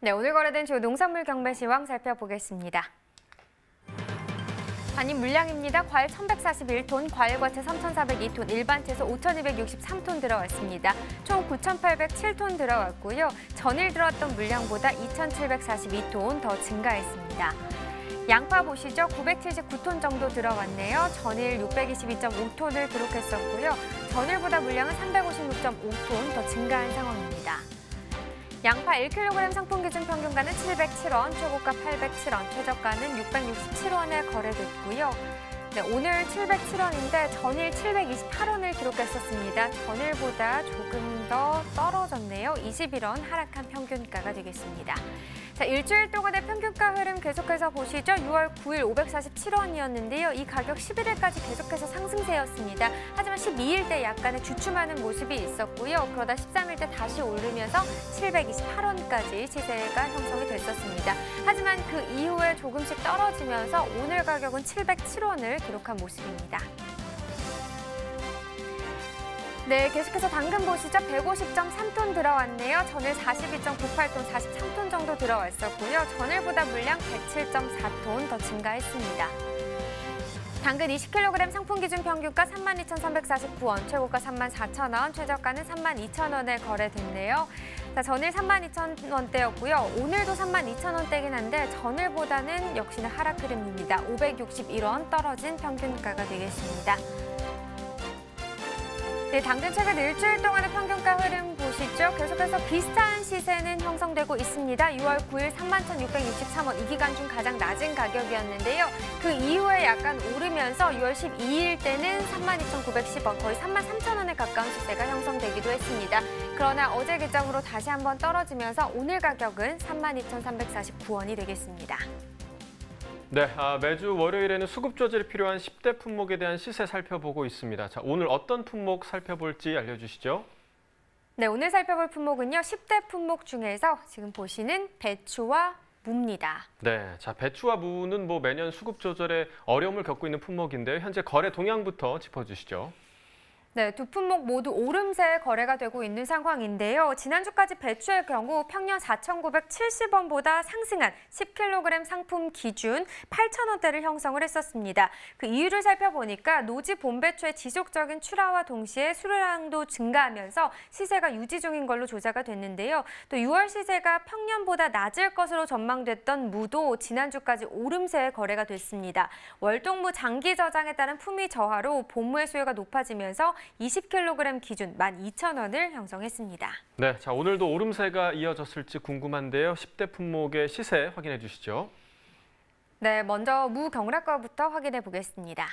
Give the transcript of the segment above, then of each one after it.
네, 오늘 거래된 주 농산물 경매 시황 살펴보겠습니다. 반입 물량입니다. 과일 1,141톤, 과일과채 3,402톤, 일반 채소 5,263톤 들어왔습니다. 총 9,807톤 들어왔고요. 전일 들어왔던 물량보다 2,742톤 더 증가했습니다. 양파 보시죠. 979톤 정도 들어왔네요. 전일 622.5톤을 기록했었고요. 전일보다 물량은 356.5톤 더 증가한 상황입니다. 양파 1kg 상품 기준 평균가는 707원, 최고가 807원, 최저가는 667원에 거래됐고요. 네, 오늘 707원인데 전일 728원을 기록했었습니다. 전일보다 조금 더 떨어졌네요. 21원 하락한 평균가가 되겠습니다. 자, 일주일 동안의 평균가 흐름 계속해서 보시죠. 6월 9일 547원이었는데요. 이 가격 11일까지 계속해서 상승세였습니다. 하지만 12일 때 약간의 주춤하는 모습이 있었고요. 그러다 13일 때 다시 오르면서 728원까지 시세가 형성이 됐었습니다. 하지만 그 이후에 조금씩 떨어지면서 오늘 가격은 707원을 기록한 모습입니다. 네, 계속해서 당근 보시죠. 150.3톤 들어왔네요. 전일 42.98톤, 43톤 정도 들어왔었고요. 전일보다 물량 107.4톤 더 증가했습니다. 당근 20kg 상품 기준 평균가 32,349원, 최고가 34,000원, 최저가는 32,000원에 거래됐네요. 자, 전일 32,000원대였고요. 오늘도 32,000원대긴 한데 전일보다는 역시나 하락 흐름입니다. 561원 떨어진 평균가가 되겠습니다. 네, 당근 최근 일주일 동안의 평균가 흐름 보시죠. 계속해서 비슷한 시세는 형성되고 있습니다. 6월 9일 31,663원, 이 기간 중 가장 낮은 가격이었는데요. 그 이후에 약간 오르면서 6월 12일 때는 32,910원, 거의 33,000원에 가까운 시세가 형성되기도 했습니다. 그러나 어제 기점으로 다시 한번 떨어지면서 오늘 가격은 32,349원이 되겠습니다. 네, 매주 월요일에는 수급 조절이 필요한 10대 품목에 대한 시세 살펴보고 있습니다. 자, 오늘 어떤 품목 살펴볼지 알려주시죠. 네, 오늘 살펴볼 품목은요. 10대 품목 중에서 지금 보시는 배추와 무입니다. 네, 자, 배추와 무는 매년 수급 조절에 어려움을 겪고 있는 품목인데요. 현재 거래 동향부터 짚어주시죠. 네, 두 품목 모두 오름세 거래가 되고 있는 상황인데요. 지난주까지 배추의 경우 평년 4,970원보다 상승한 10kg 상품 기준 8,000원대를 형성을 했었습니다. 그 이유를 살펴보니까 노지 봄배추의 지속적인 출하와 동시에 수량도 증가하면서 시세가 유지 중인 걸로 조사가 됐는데요. 또 6월 시세가 평년보다 낮을 것으로 전망됐던 무도 지난주까지 오름세에 거래가 됐습니다. 월동무 장기 저장에 따른 품위 저하로 봄무의 수요가 높아지면서 20kg 기준 12,000원을 형성했습니다. 네, 자, 오늘도 오름세가 이어졌을지 궁금한데요. 10대 품목의 시세 확인해 주시죠. 네, 먼저 무 경락과부터 확인해 보겠습니다.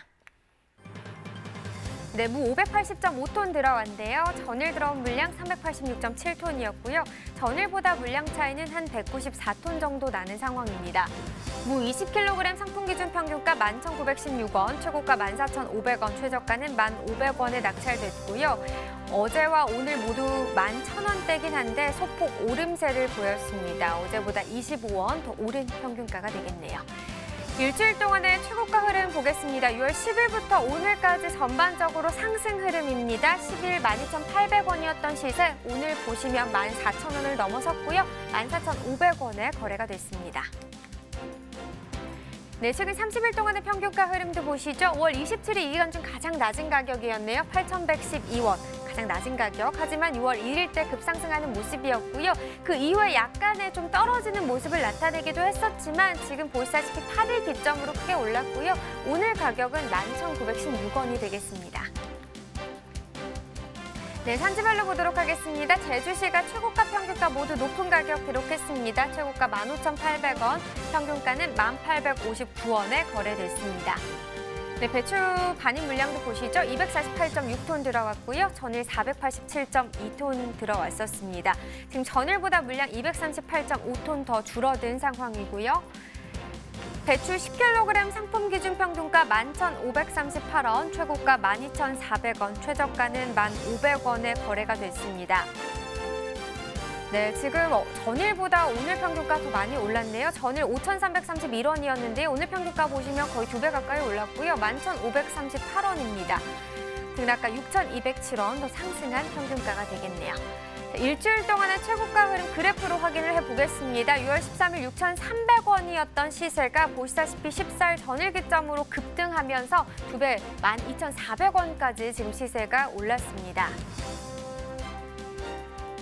네, 무 580.5톤 들어왔는데요. 전일 들어온 물량 386.7톤이었고요. 전일보다 물량 차이는 한 194톤 정도 나는 상황입니다. 무 20kg 상품 기준 평균가 11,916원, 최고가 14,500원, 최저가는 1,500원에 낙찰됐고요. 어제와 오늘 모두 11,000원대긴 한데 소폭 오름세를 보였습니다. 어제보다 25원 더 오른 평균가가 되겠네요. 일주일 동안의 최고가 흐름 보겠습니다. 6월 10일부터 오늘까지 전반적으로 상승 흐름입니다. 10일 12,800원이었던 시세, 오늘 보시면 14,000원을 넘어섰고요. 14,500원에 거래가 됐습니다. 네, 최근 30일 동안의 평균가 흐름도 보시죠. 5월 27일 이 기간 중 가장 낮은 가격이었네요. 8,112원. 가장 낮은 가격. 하지만 6월 1일 때 급상승하는 모습이었고요. 그 이후에 약간의 좀 떨어지는 모습을 나타내기도 했었지만 지금 보시다시피 8일 기점으로 크게 올랐고요. 오늘 가격은 11,916원이 되겠습니다. 네, 산지별로 보도록 하겠습니다. 제주시가 최고가 평균가 모두 높은 가격 기록했습니다. 최고가 15,800원, 평균가는 1,859원에 거래됐습니다. 네, 배추 반입 물량도 보시죠. 248.6톤 들어왔고요. 전일 487.2톤 들어왔었습니다. 지금 전일보다 물량 238.5톤 더 줄어든 상황이고요. 배추 10kg 상품 기준 평균가 11,538원, 최고가 12,400원, 최저가는 1,500원에 거래가 됐습니다. 네, 지금 전일보다 오늘 평균가 더 많이 올랐네요. 전일 5,331원이었는데 오늘 평균가 보시면 거의 2배 가까이 올랐고요. 11,538원입니다. 등락가 6,207원 더 상승한 평균가가 되겠네요. 일주일 동안의 최고가 흐름 그래프로 확인을 해보겠습니다. 6월 13일 6,300원이었던 시세가 보시다시피 14일 전일 기점으로 급등하면서 2배 12,400원까지 지금 시세가 올랐습니다.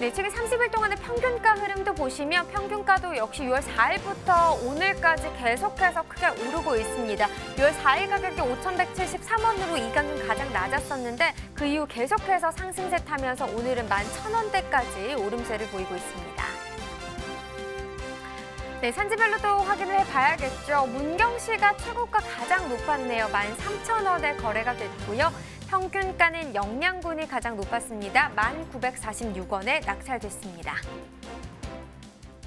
네, 최근 30일 동안의 평균가 흐름도 보시면 평균가도 역시 6월 4일부터 오늘까지 계속해서 크게 오르고 있습니다. 6월 4일 가격이 5,173원으로 이간중 가장 낮았었는데 그 이후 계속해서 상승세 타면서 오늘은 11,000원대까지 오름세를 보이고 있습니다. 네, 산지별로도 확인을 해봐야겠죠. 문경시가 최고가 가장 높았네요. 13,000원에 거래가 됐고요. 평균가는 영양군이 가장 높았습니다. 1,946원에 낙찰됐습니다.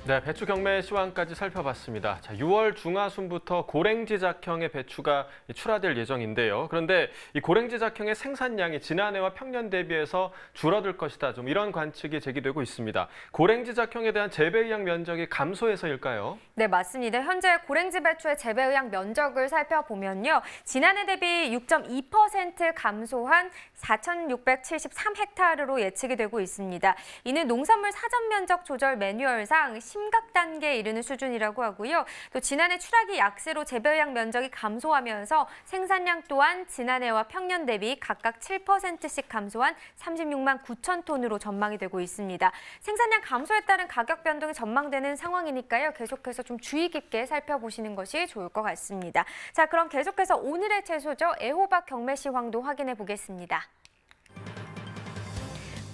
네, 배추 경매 시황까지 살펴봤습니다. 자, 6월 중하순부터 고랭지 작형의 배추가 출하될 예정인데요. 그런데 이 고랭지 작형의 생산량이 지난해와 평년 대비해서 줄어들 것이다. 좀 이런 관측이 제기되고 있습니다. 고랭지 작형에 대한 재배 의향 면적이 감소해서일까요? 네, 맞습니다. 현재 고랭지 배추의 재배 의향 면적을 살펴보면요. 지난해 대비 6.2% 감소한 4,673헥타르로 예측이 되고 있습니다. 이는 농산물 사전 면적 조절 매뉴얼상 심각 단계에 이르는 수준이라고 하고요. 또 지난해 추락이 약세로 재배 의향 면적이 감소하면서 생산량 또한 지난해와 평년 대비 각각 7%씩 감소한 36만 9천 톤으로 전망이 되고 있습니다. 생산량 감소에 따른 가격 변동이 전망되는 상황이니까요. 계속해서 좀 주의 깊게 살펴보시는 것이 좋을 것 같습니다. 자, 그럼 계속해서 오늘의 채소죠. 애호박 경매 시황도 확인해 보겠습니다.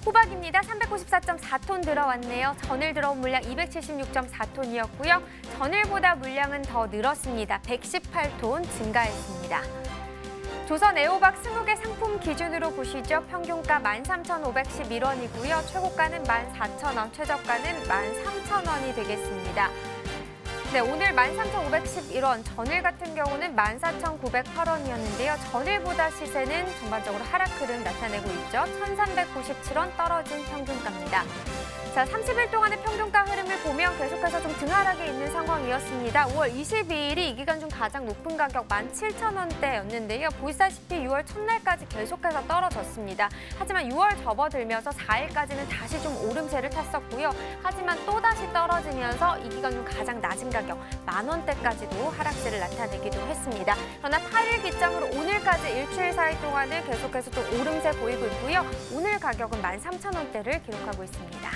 호박입니다. 394.4톤 들어왔네요. 전일 들어온 물량 276.4톤이었고요. 전일보다 물량은 더 늘었습니다. 118톤 증가했습니다. 조선 애호박 20개 상품 기준으로 보시죠. 평균가 13,511원이고요. 최고가는 14,000원, 최저가는 13,000원이 되겠습니다. 네, 오늘 13,511원, 전일 같은 경우는 14,908원이었는데요. 전일보다 시세는 전반적으로 하락 흐름 나타내고 있죠. 1,397원 떨어진 평균가입니다. 자, 30일 동안의 평균가 흐름을 보면 계속해서 좀 등하락에 있는 상황이었습니다. 5월 22일이 이 기간 중 가장 높은 가격 17,000원대였는데요. 보시다시피 6월 첫날까지 계속해서 떨어졌습니다. 하지만 6월 접어들면서 4일까지는 다시 좀 오름세를 탔었고요. 하지만 또다시 떨어지면서 이 기간 중 가장 낮은 가격 10,000원대까지도 하락세를 나타내기도 했습니다. 그러나 8일 기점으로 오늘까지 일주일 사이 동안을 계속해서 좀 오름세 보이고 있고요. 오늘 가격은 13,000원대를 기록하고 있습니다.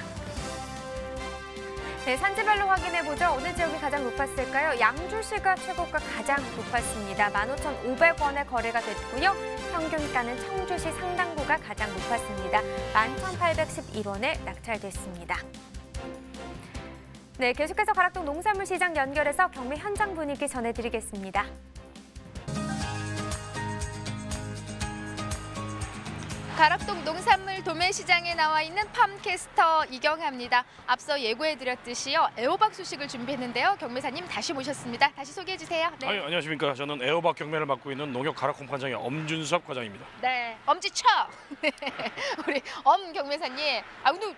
네, 산지별로 확인해보죠. 어느 지역이 가장 높았을까요? 양주시가 최고가 가장 높았습니다. 15,500원에 거래가 됐고요. 평균가는 청주시 상당구가 가장 높았습니다. 11,811원에 낙찰됐습니다. 네, 계속해서 가락동 농산물 시장 연결해서 경매 현장 분위기 전해드리겠습니다. 가락동 농산물 도매시장에 나와 있는 팜캐스터 이경하입니다. 앞서 예고해드렸듯이요. 애호박 소식을 준비했는데요. 경매사님 다시 모셨습니다. 다시 소개해주세요. 네. 안녕하십니까. 저는 애호박 경매를 맡고 있는 농협 가락동 판장의 엄준섭 과장입니다. 네, 엄지척. 네, 우리 엄 경매사님. 오늘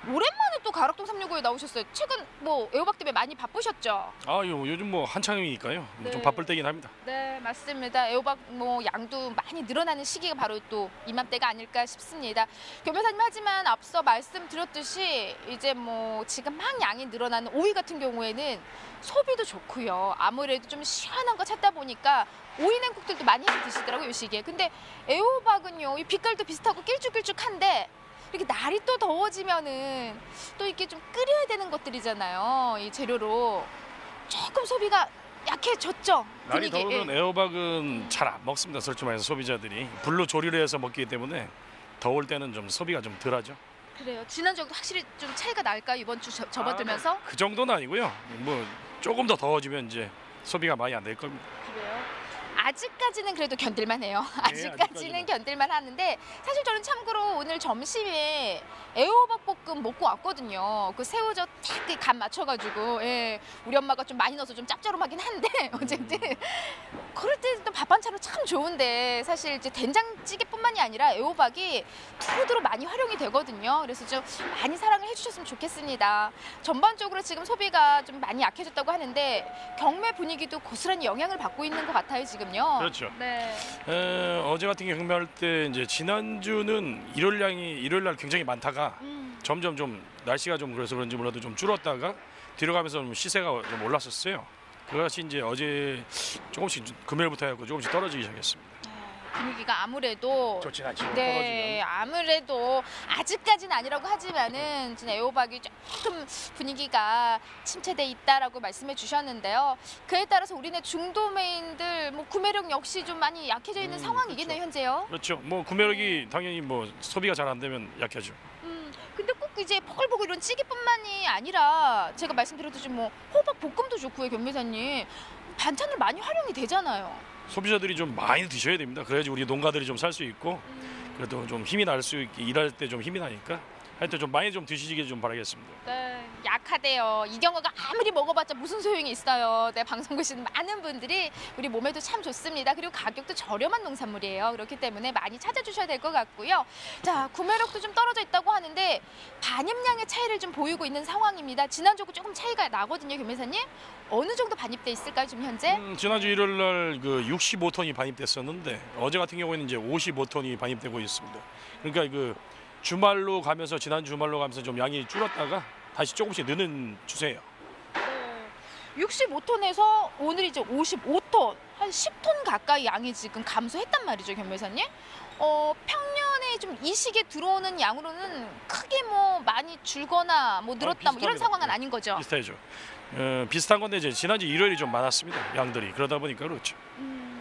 오랜만에 또 가락동 365에 나오셨어요. 최근 뭐 애호박 때문에 많이 바쁘셨죠? 요즘 뭐 한창이니까요. 네. 좀 바쁠 때긴 합니다. 네, 맞습니다. 애호박 뭐 양도 많이 늘어나는 시기가 바로 또 이맘때가 아닐까 싶습니다. 경매사님, 하지만 앞서 말씀드렸듯이 이제 뭐 지금 막 양이 늘어나는 오이 같은 경우에는 소비도 좋고요. 아무래도 좀 시원한 거 찾다 보니까 오이 냉국들도 많이 드시더라고요, 이 시기에. 근데 애호박은요, 이 빛깔도 비슷하고 길쭉길쭉한데 이렇게 날이 또 더워지면은 또 이렇게 좀 끓여야 되는 것들이잖아요. 이 재료로 조금 소비가 약해졌죠. 날이 분위기. 더우면 애호박은 잘 안 먹습니다. 솔직히 말해서 소비자들이 불로 조리를 해서 먹기 때문에 더울 때는 좀 소비가 좀 덜하죠. 그래요. 지난주하고 확실히 좀 차이가 날까요? 이번 주 접어들면서? 그 정도는 아니고요. 뭐 조금 더 더워지면 이제 소비가 많이 안 될 겁니다. 그래요. 아직까지는 그래도 견딜만해요. 아직까지는 아직까지는. 견딜만 하는데, 사실 저는 참고로 오늘 점심에 애호박 볶음 먹고 왔거든요. 그 새우젓 딱 간 맞춰가지고, 예, 우리 엄마가 좀 많이 넣어서 좀 짭조름하긴 한데 어쨌든 그럴 때 또 밥 반찬으로 참 좋은데 사실 이제 된장찌개뿐만이 아니라 애호박이 푸드로 많이 활용이 되거든요. 그래서 좀 많이 사랑을 해주셨으면 좋겠습니다. 전반적으로 지금 소비가 좀 많이 약해졌다고 하는데 경매 분위기도 고스란히 영향을 받고 있는 것 같아요, 지금요. 그렇죠. 네. 어제 같은 경매할 때 이제 지난주는 일요일 날 굉장히 많다가 점점 좀 날씨가 좀 그래서 그런지 몰라도 좀 줄었다가 뒤로 가면서 좀 시세가 좀 올랐었어요. 그것이 이제 어제 조금씩 금요일부터 해갖고 조금씩 떨어지기 시작했습니다. 분위기가 아무래도 좋진 않죠. 네, 아무래도 아직까지는 아니라고 하지만은 진짜 애호박이 조금 분위기가 침체돼 있다라고 말씀해 주셨는데요. 그에 따라서 우리네 중도메인들 뭐 구매력 역시 좀 많이 약해져 있는 상황이겠네요, 그렇죠. 현재요. 그렇죠. 뭐 구매력이 당연히 뭐 소비가 잘 안 되면 약해져. 근데 꼭 이제 포글포글 이런 찌개뿐만이 아니라 제가 말씀드렸듯이 뭐 호박 볶음도 좋고요, 변매사님. 반찬을 많이 활용이 되잖아요. 소비자들이 좀 많이 드셔야 됩니다. 그래야지 우리 농가들이 좀 살 수 있고 그래도 좀 힘이 날 수 있게 일할 때 좀 힘이 나니까 하여튼 좀 많이 좀 드시길 좀 바라겠습니다. 네, 약하대요. 이경화가 아무리 먹어봤자 무슨 소용이 있어요. 네, 방송 보시는 많은 분들이 우리 몸에도 참 좋습니다. 그리고 가격도 저렴한 농산물이에요. 그렇기 때문에 많이 찾아주셔야 될 것 같고요. 자, 구매력도 좀 떨어져 있다고 하는데 반입량의 차이를 좀 보이고 있는 상황입니다. 지난주하고 조금 차이가 나거든요, 김매사님. 어느 정도 반입돼 있을까요, 지금 현재? 지난주 일요일 날 그 65톤이 반입됐었는데 어제 같은 경우에는 이제 55톤이 반입되고 있습니다. 그러니까 그 주말로 가면서 지난 주말로 가면서 좀 양이 줄었다가 다시 조금씩 느는 추세예요. 65톤에서 오늘 이제 55톤, 한 10톤 가까이 양이 지금 감소했단 말이죠, 변매사님. 평년에 좀 이 시기에 들어오는 양으로는 크게 뭐 많이 줄거나 뭐 늘었다 뭐 이런 비슷합니다. 상황은 아닌 거죠. 비슷하죠. 비슷한 건데 이제 지난주 일요일이 좀 많았습니다. 양들이 그러다 보니까 그렇죠.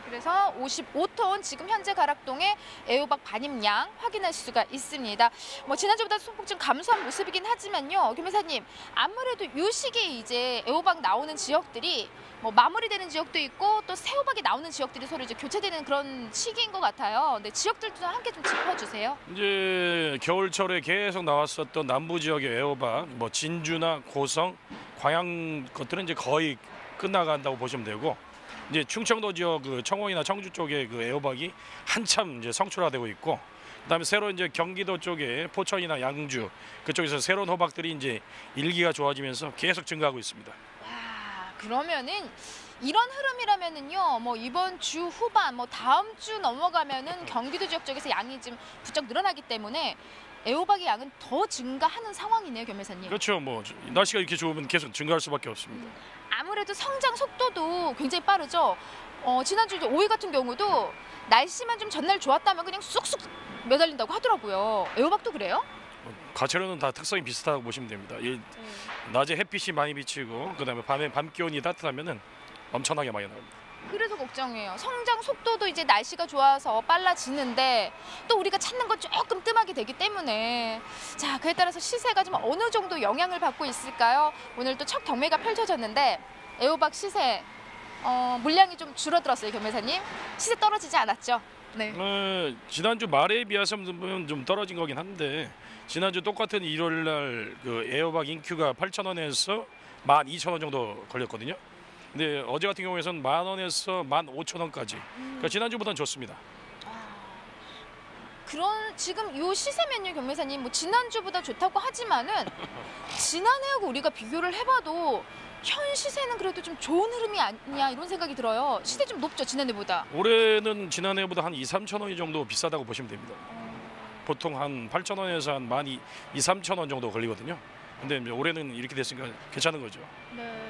그래서 55톤 지금 현재 가락동의 애호박 반입량 확인하실 수가 있습니다. 뭐 지난주보다 소폭 좀 감소한 모습이긴 하지만요, 김회사님 아무래도 이 시기에 이제 애호박 나오는 지역들이 뭐 마무리되는 지역도 있고 또 새호박이 나오는 지역들이 서로 이제 교체되는 그런 시기인 것 같아요. 네, 지역들도 함께 좀 짚어주세요. 이제 겨울철에 계속 나왔었던 남부 지역의 애호박, 뭐 진주나 고성, 광양 것들은 이제 거의 끝나간다고 보시면 되고. 이제 충청도 지역 그 청원이나 청주 쪽에 그 애호박이 한참 이제 성출화되고 있고, 그다음에 새로 이제 경기도 쪽에 포천이나 양주 그쪽에서 새로운 호박들이 이제 일기가 좋아지면서 계속 증가하고 있습니다. 와, 그러면은 이런 흐름이라면은요, 뭐 이번 주 후반, 뭐 다음 주 넘어가면은 경기도 지역 쪽에서 양이 좀 부쩍 늘어나기 때문에 애호박의 양은 더 증가하는 상황이네요, 변매사님. 그렇죠. 뭐 날씨가 이렇게 좋으면 계속 증가할 수밖에 없습니다. 아무래도 성장 속도도 굉장히 빠르죠. 지난주 이제 5일 같은 경우도 날씨만 좀 전날 좋았다면 그냥 쑥쑥 매달린다고 하더라고요. 애호박도 그래요? 과채료는 다 특성이 비슷하다고 보시면 됩니다. 낮에 햇빛이 많이 비치고 그다음에 밤에 밤 기온이 따뜻하면은 엄청나게 많이 나옵니다. 그래서 걱정이에요. 성장 속도도 이제 날씨가 좋아서 빨라지는데 또 우리가 찾는 건 조금 뜸하게 되기 때문에 자, 그에 따라서 시세가 좀 어느 정도 영향을 받고 있을까요? 오늘 또 첫 경매가 펼쳐졌는데 애호박 시세 물량이 좀 줄어들었어요, 경매사님. 시세 떨어지지 않았죠? 네. 지난주 말에 비해서 좀 떨어진 거긴 한데 지난주 똑같은 일요일 날 그 애호박 인큐가 8,000원에서 12,000원 정도 걸렸거든요. 근데 어제 같은 경우에는 10,000원에서 15,000원까지. 그러니까 지난주보다는 좋습니다. 그런 지금 이 시세면요, 경매사님, 뭐 지난주보다 좋다고 하지만은 지난해하고 우리가 비교를 해봐도 현 시세는 그래도 좀 좋은 흐름이 아니냐 이런 생각이 들어요. 시세 좀 높죠, 지난해보다. 올해는 지난해보다 한 2,000~3,000원이 정도 비싸다고 보시면 됩니다. 보통 한 8,000원에서 한 12,000~13,000원 정도 걸리거든요. 근데 이제 올해는 이렇게 됐으니까 괜찮은 거죠. 네.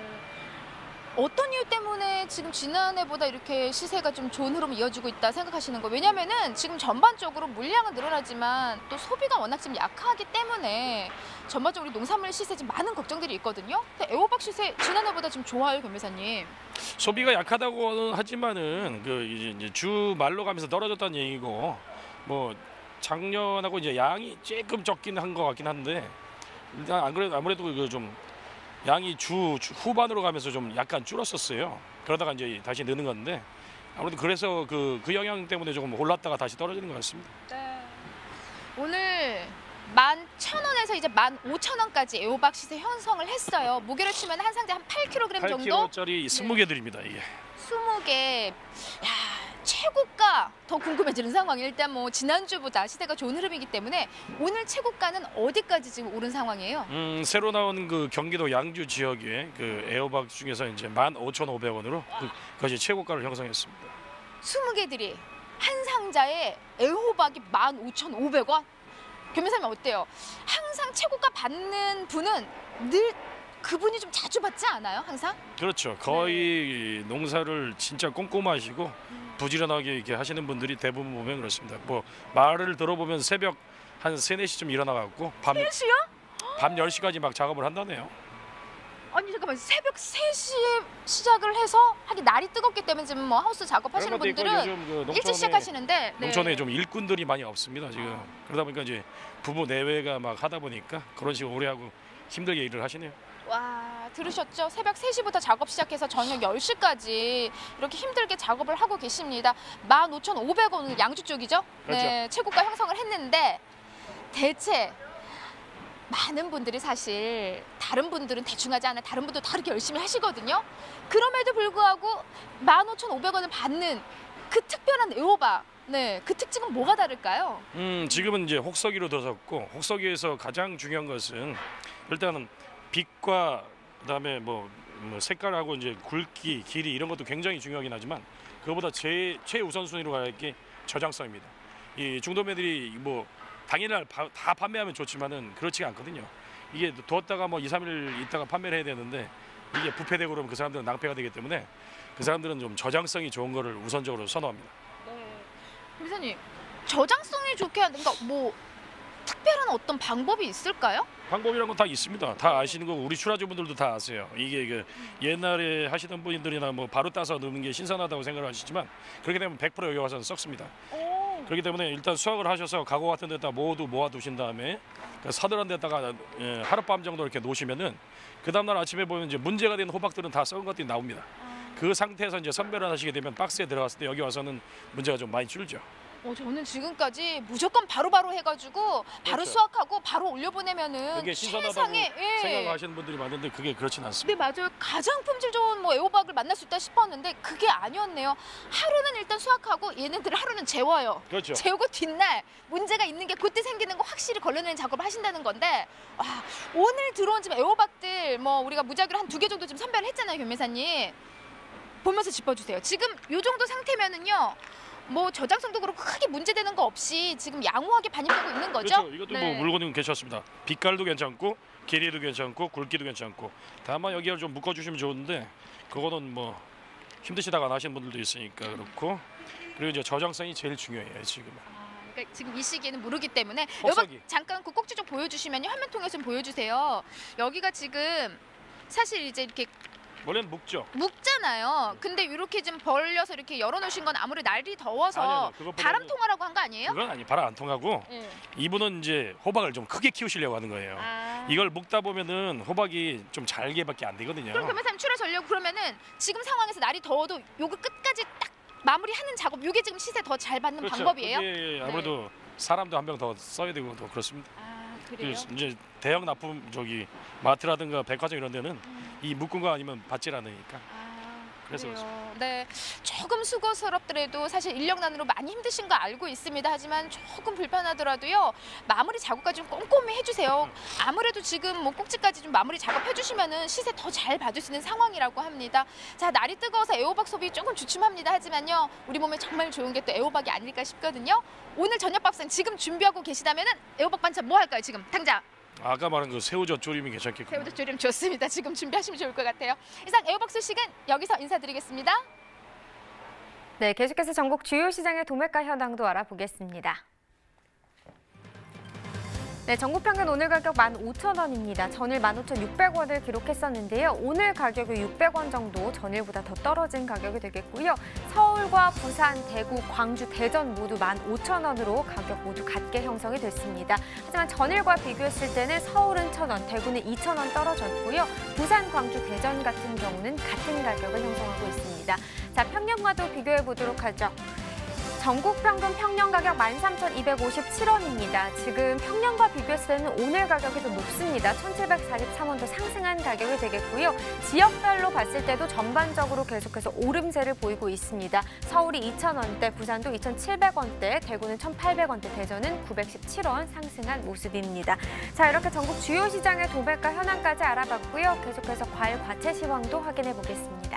어떤 이유 때문에 지금 지난해보다 이렇게 시세가 좀 좋은 흐름이 이어지고 있다 생각하시는 거예요? 왜냐면은 지금 전반적으로 물량은 늘어나지만 또 소비가 워낙 좀 약하기 때문에 전반적으로 농산물 시세 좀 많은 걱정들이 있거든요. 근데 애호박 시세 지난해보다 좀 좋아요, 변매사님. 소비가 약하다고는 하지만은 그 이제 주 말로 가면서 떨어졌다는 얘기고, 뭐 작년하고 이제 양이 조금 적긴 한 것 같긴 한데 일단 안 그래도 아무래도 그 좀 양이 주 후반으로 가면서 좀 약간 줄었었어요. 그러다가 이제 다시 느는 건데 아무래도 그래서 그 영향 때문에 조금 올랐다가 다시 떨어지는 것 같습니다. 네. 오늘 11,000원에서 통해서 이제 15,000원까지 애호박 시세 형성을 했어요. 무게를 치면 한 상자 한 8kg 정도? 8kg짜리 20개 드립니다. 이게. 20개. 야, 최고가 더 궁금해지는 상황이 일단 뭐 지난주보다 시세가 좋은 흐름이기 때문에 오늘 최고가는 어디까지 지금 오른 상황이에요? 새로 나온 그 경기도 양주 지역의 그 애호박 중에서 이제 15,500원으로 그것이 최고가를 형성했습니다. 20개들이 한 상자에 애호박이 15,500원? 교매사님 어때요? 항상 최고가 받는 분은 늘 그분이 좀 자주 받지 않아요? 항상? 그렇죠. 거의 농사를 진짜 꼼꼼하시고 부지런하게 이렇게 하시는 분들이 대부분 보면 그렇습니다. 뭐 말을 들어보면 새벽 한 3, 4시쯤 일어나갖고 밤 10시까지 막 작업을 한다네요. 아니 잠깐만, 새벽 3시에 시작을 해서 하긴 날이 뜨겁기 때문에 지금 뭐 하우스 작업하시는 그런 것도 있고 분들은 요즘 그 일찍 시작하시는데 농촌에 좀 일꾼들이 많이 없습니다 지금. 그러다 보니까 이제 부부 내외가 막 하다 보니까 그런 식으로 오래 하고 힘들게 일을 하시네요. 와, 들으셨죠? 새벽 3시부터 작업 시작해서 저녁 10시까지 이렇게 힘들게 작업을 하고 계십니다. 15,500원 양주 쪽이죠? 그렇죠. 네, 최고가 형성을 했는데 대체 많은 분들이 사실 다른 분들은 대충 하지 않아요. 다른 분도 다르게 열심히 하시거든요. 그럼에도 불구하고 15,500원을 받는 그 특별한 애호박. 네, 그 특징은 뭐가 다를까요? 지금은 이제 혹서기로 들어섰고 혹서기에서 가장 중요한 것은 일단은 빛과 그다음에 뭐 색깔하고 이제 굵기, 길이 이런 것도 굉장히 중요하긴 하지만 그거보다 최우선순위로 가야 할 게 저장성입니다. 이 중도매들이 뭐 당일날 다 판매하면 좋지만은 그렇지가 않거든요. 이게 두었다가 뭐 2, 3일 있다가 판매를 해야 되는데 이게 부패되고 그러면 그 사람들은 낭패가 되기 때문에 그 사람들은 좀 저장성이 좋은 거를 우선적으로 선호합니다. 네. 교사님, 저장성이 좋게 하는 그러니까 뭐 특별한 어떤 방법이 있을까요? 방법이란 건 다 있습니다. 다 아시는 거고 우리 출하주분들도 다 아세요. 이게 그 옛날에 하시던 분들이나 뭐 바로 따서 넣는 게 신선하다고 생각을 하시지만 그렇게 되면 100% 여기 와서는 썩습니다. 그렇기 때문에 일단 수확을 하셔서 가고 같은 데다 모두 모아 두신 다음에 서늘한 데다가 하룻밤 정도 이렇게 놓으시면은 그 다음날 아침에 보면 이제 문제가 된 호박들은 다 썩은 것들이 나옵니다. 그 상태에서 이제 선별을 하시게 되면 박스에 들어갔을 때 여기 와서는 문제가 좀 많이 줄죠. 저는 지금까지 무조건 바로바로 해가지고 바로 그렇죠. 수확하고 바로 올려보내면은 그게 신선하다고 세상에 생각하시는 분들이 많은데 그게 그렇진 네, 않습니다. 맞아요. 가장 품질 좋은 뭐 애호박을 만날 수 있다 싶었는데 그게 아니었네요. 하루는 일단 수확하고 얘네들을 하루는 재워요. 그렇죠. 재우고 뒷날 문제가 있는 게 그때 생기는 거 확실히 걸러내는 작업을 하신다는 건데 와, 오늘 들어온 지금 애호박들 뭐 우리가 무작위로 한 2개 정도 지금 선별을 했잖아요, 변매사님. 보면서 짚어주세요. 지금 요 정도 상태면은요. 뭐 저장성도 그렇고 크게 문제되는 거 없이 지금 양호하게 반입되고 있는 거죠? 그렇죠. 이것도 뭐 물건은 괜찮습니다. 빛깔도 괜찮고 길이도 괜찮고 굵기도 괜찮고 다만 여기를 좀 묶어주시면 좋은데 그거는 뭐 힘드시다가 안 하시는 분들도 있으니까 그렇고 그리고 이제 저장성이 제일 중요해요 지금은. 그러니까 지금 이 시기에는 모르기 때문에 혹서기. 여기 잠깐 그 꼭지 좀 보여주시면요. 화면 통해서 좀 보여주세요. 여기가 지금 사실 이제 이렇게 원래는 묶죠. 묵잖아요. 근데 이렇게 좀 벌려서 이렇게 열어놓으신 건 아무래도 날이 더워서 아니요, 그것보다는- 바람 통하라고 한 거 아니에요? 그건 아니 바람 안 통하고 네. 이분은 이제 호박을 좀 크게 키우시려고 하는 거예요. 이걸 묶다 보면은 호박이 좀 잘게밖에 안 되거든요. 그럼 변호사님 출하 전략 그러면은 지금 상황에서 날이 더워도 요거 끝까지 딱 마무리하는 작업 요게 지금 시세 더 잘 받는 그렇죠. 방법이에요? 그게 아무래도 사람도 한 명 더 써야 되고 더 그렇습니다. 그래요? 이제 대형 납품 마트라든가 백화점 이런 데는 이 묶은 거 아니면 받질 않으니까. 그래서 그래요. 네, 조금 수고스럽더라도 사실 인력난으로 많이 힘드신 거 알고 있습니다. 하지만 조금 불편하더라도요. 마무리 작업까지 좀 꼼꼼히 해주세요. 아무래도 지금 뭐 꼭지까지 좀 마무리 작업해주시면은 시세 더 잘 받을 수 있는 상황이라고 합니다. 자, 날이 뜨거워서 애호박 소비 조금 주춤합니다. 하지만요, 우리 몸에 정말 좋은 게 또 애호박이 아닐까 싶거든요. 오늘 저녁 밥상 지금 준비하고 계시다면은 애호박 반찬 뭐 할까요? 지금 당장. 아까 말한 그 새우젓 조림이 괜찮겠군요. 새우젓 조림 좋습니다. 지금 준비하시면 좋을 것 같아요. 이상 애호박 소식은 여기서 인사드리겠습니다. 네, 계속해서 전국 주요 시장의 도매가 현황도 알아보겠습니다. 네, 전국 평균 오늘 가격 15,000원입니다. 전일 15,600원을 기록했었는데요. 오늘 가격이 600원 정도 전일보다 더 떨어진 가격이 되겠고요. 서울과 부산, 대구, 광주, 대전 모두 15,000원으로 가격 모두 같게 형성이 됐습니다. 하지만 전일과 비교했을 때는 서울은 1,000원, 대구는 2,000원 떨어졌고요. 부산, 광주, 대전 같은 경우는 같은 가격을 형성하고 있습니다. 자, 평년과도 비교해 보도록 하죠. 전국 평균 평년 가격 13,257원입니다. 지금 평년과 비교했을 때는 오늘 가격이 더 높습니다. 1,743원 더 상승한 가격이 되겠고요. 지역별로 봤을 때도 전반적으로 계속해서 오름세를 보이고 있습니다. 서울이 2,000원대, 부산도 2,700원대, 대구는 1,800원대, 대전은 917원 상승한 모습입니다. 자, 이렇게 전국 주요 시장의 도매가 현황까지 알아봤고요. 계속해서 과일 과채 시황도 확인해 보겠습니다.